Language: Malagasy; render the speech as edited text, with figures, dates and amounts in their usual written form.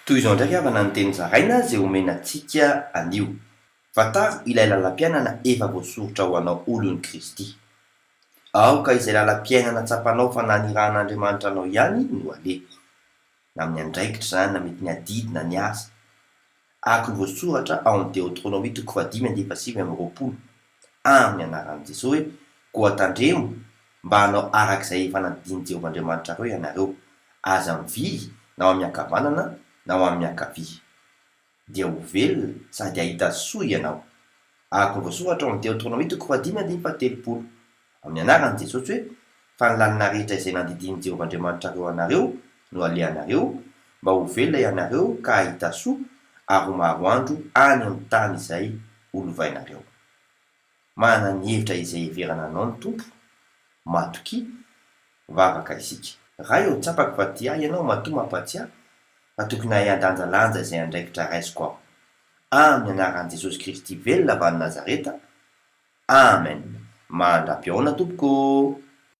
Toy izao ndraiky avana ny teny zaraina zay omenantsika anio. Fantaro ilay lalam-piainana efa voasorotra ho anao olon'i Kristy. Aoka izay lalam-piainana tsapanao fa nanirahan'Andriamanitra anao ihany no aleha. Na amin'ny andraikitra zany na mety ny adidy na ny asa. Araka ny voasoratra ao amin'ny Deutéronomie 5:9-20, amin'ny anaran'i Jesosy hoe: koa tandremo mba hanao arak'izay efa nandiny Jehovah'Andriamanitra reo ianareo, aza mivily na ao amin'ny ankavanana na ao amin'ny ankavia. Dia ho velona sady ahita soa ianao. Araka ny voasoratra ao amin'ny Deutéronomie 5:9-20, amin'ny anaran'i Jesosy hoe: fa ny lalina rehetra izay nandidiny Jehovah'Andriamanitra reo anareo no alehanareo, mba ho velona ianareo ka ahita soa ary ho maro andro any amin'ny tany izay olovainareo. Manana ny hevitra izay heverana anao ny Tompo, matoki, vavaka isika. Raha eo tsapako fa ty ahy ianao matoa mampatsiahy, fa tokony ahay andanjalanja izay andraikitra raisiko aho. Amin'ny anaran'i Jesosy Kristy velona avy any Nazareta. Amen. Mandra-pioana tompoko.